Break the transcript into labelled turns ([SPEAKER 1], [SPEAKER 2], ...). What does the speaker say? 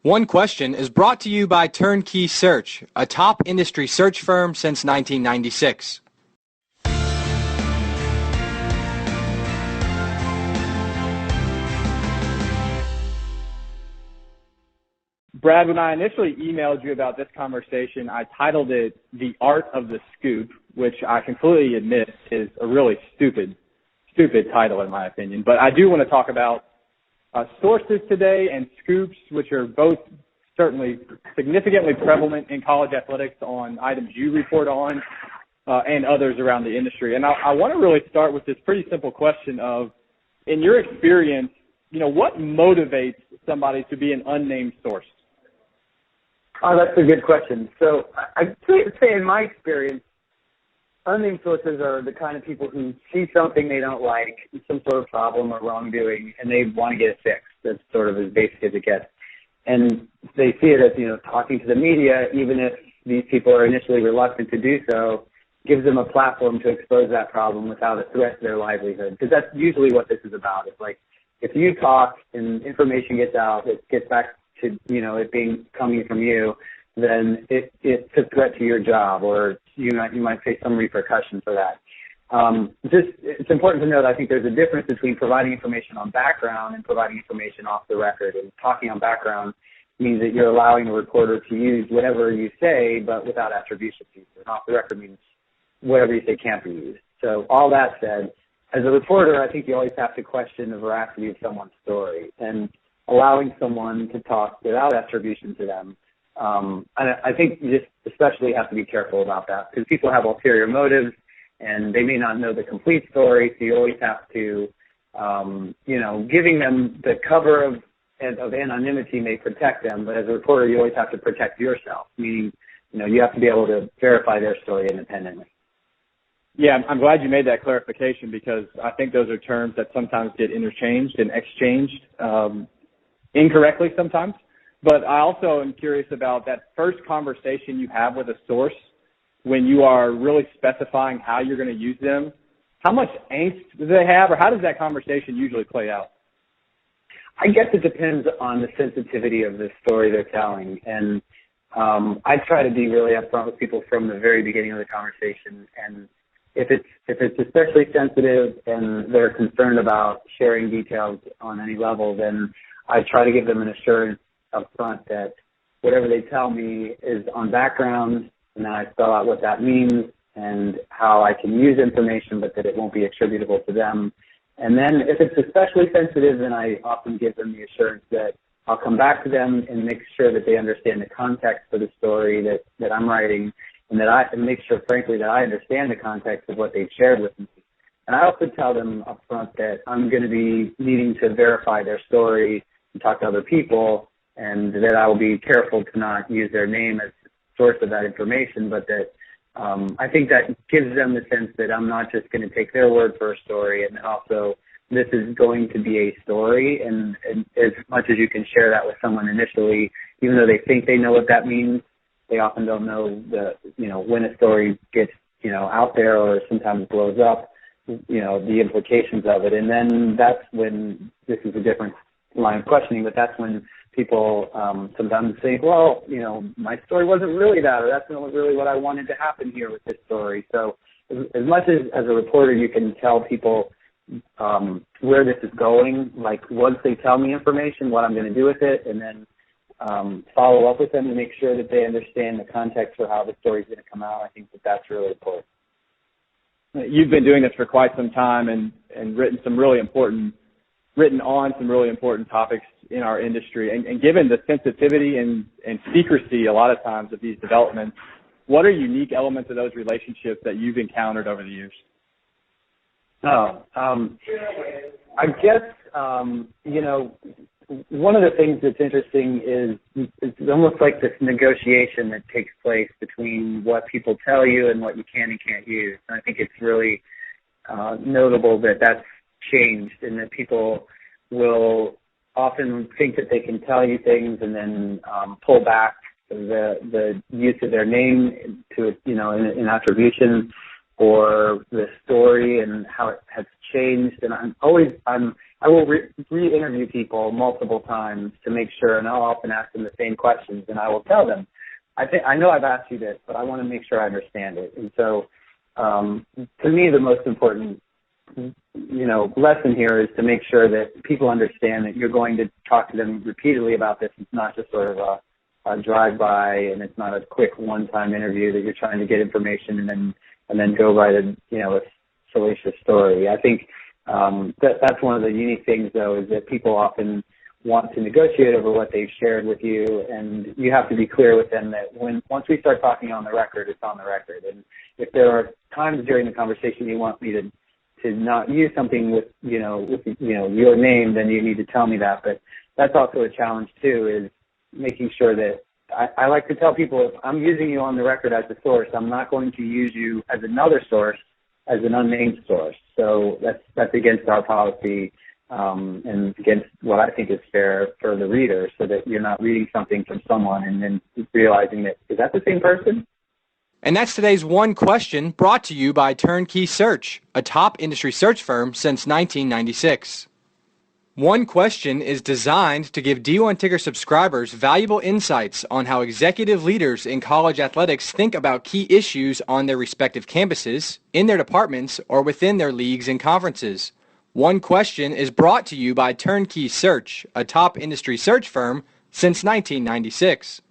[SPEAKER 1] One Question is brought to you by Turnkey Search, a top industry search firm since 1996.
[SPEAKER 2] Brad, when I initially emailed you about this conversation, I titled it The Art of the Scoop, which I completely admit is a really stupid title in my opinion. But I do want to talk about sources today and scoops, which are both certainly significantly prevalent in college athletics on items you report on and others around the industry. And I want to really start with this pretty simple question of, in your experience, what motivates somebody to be an unnamed source?
[SPEAKER 3] Oh, that's a good question. So I'd say in my experience, unnamed sources are the kind of people who see something they don't like, some sort of problem or wrongdoing, and they want to get it fixed. That's sort of as basic as it gets. And they see it as, talking to the media, even if these people are initially reluctant to do so, gives them a platform to expose that problem without a threat to their livelihood. Because that's usually what this is about. It's like, if you talk and information gets out, it gets back to, it coming from you, then it's a threat to your job, or you might face some repercussion for that. It's important to note, I think there's a difference between providing information on background and providing information off the record. And talking on background means that you're allowing the reporter to use whatever you say, but without attribution pieces. And off the record means whatever you say can't be used. So all that said, as a reporter, I think you always have to question the veracity of someone's story, and allowing someone to talk without attribution to them. And I think you just especially have to be careful about that, because people have ulterior motives and they may not know the complete story. So you always have to, giving them the cover of anonymity may protect them, but as a reporter, you always have to protect yourself, meaning, you have to be able to verify their story independently.
[SPEAKER 2] Yeah, I'm glad you made that clarification, because I think those are terms that sometimes get interchanged and exchanged incorrectly sometimes. But I also am curious about that first conversation you have with a source when you are really specifying how you're going to use them. How much angst do they have, or how does that conversation usually play out?
[SPEAKER 3] I guess it depends on the sensitivity of the story they're telling. And I try to be really upfront with people from the very beginning of the conversation. And if it's especially sensitive and they're concerned about sharing details on any level, then I try to give them an assurance up front that whatever they tell me is on background, and then I spell out what that means and how I can use information, but that it won't be attributable to them. And then if it's especially sensitive, then I often give them the assurance that I'll come back to them and make sure that they understand the context of the story that I'm writing, and that I make sure, frankly, that I understand the context of what they've shared with me. And I also tell them up front that I'm going to be needing to verify their story and talk to other people, and that I will be careful to not use their name as the source of that information, but that I think that gives them the sense that I'm not just going to take their word for a story, and also this is going to be a story, and as much as you can share that with someone initially, even though they think they know what that means, they often don't know when a story gets, out there or sometimes blows up, the implications of it. And then that's when, this is a different line of questioning, but that's when people sometimes think, well, my story wasn't really that, or that's not really what I wanted to happen here with this story. So as much as a reporter, you can tell people where this is going, like once they tell me information, what I'm going to do with it, and then follow up with them to make sure that they understand the context for how the story is going to come out. I think that's really important.
[SPEAKER 2] You've been doing this for quite some time and written on some really important topics in our industry. And given the sensitivity and secrecy a lot of times of these developments, what are unique elements of those relationships that you've encountered over the years?
[SPEAKER 3] I guess, one of the things that's interesting is it's almost like this negotiation that takes place between what people tell you and what you can and can't use. And I think it's really notable that that's changed, and that people will often think that they can tell you things and then pull back the use of their name to, in attribution, or the story and how it has changed. And I'm I will re-interview people multiple times to make sure, and I'll often ask them the same questions, and I will tell them, I know I've asked you this, but I want to make sure I understand it. And so, to me, the most important, lesson here is to make sure that people understand that you're going to talk to them repeatedly about this. It's not just sort of a drive-by, and it's not a quick one-time interview that you're trying to get information and then go write a salacious story. I think that's one of the unique things, though, is that people often want to negotiate over what they've shared with you, and you have to be clear with them that once we start talking on the record, it's on the record. And if there are times during the conversation you want me to not use something with your name, then you need to tell me that. But that's also a challenge too, is making sure that I like to tell people, if I'm using you on the record as a source, I'm not going to use you as another source, as an unnamed source. So that's against our policy, and against what I think is fair for the reader, so that you're not reading something from someone and then realizing that, is that the same person?
[SPEAKER 1] And that's today's One Question, brought to you by Turnkey Search, a top industry search firm since 1996. One Question is designed to give D1 Ticker subscribers valuable insights on how executive leaders in college athletics think about key issues on their respective campuses, in their departments, or within their leagues and conferences. One Question is brought to you by Turnkey Search, a top industry search firm since 1996.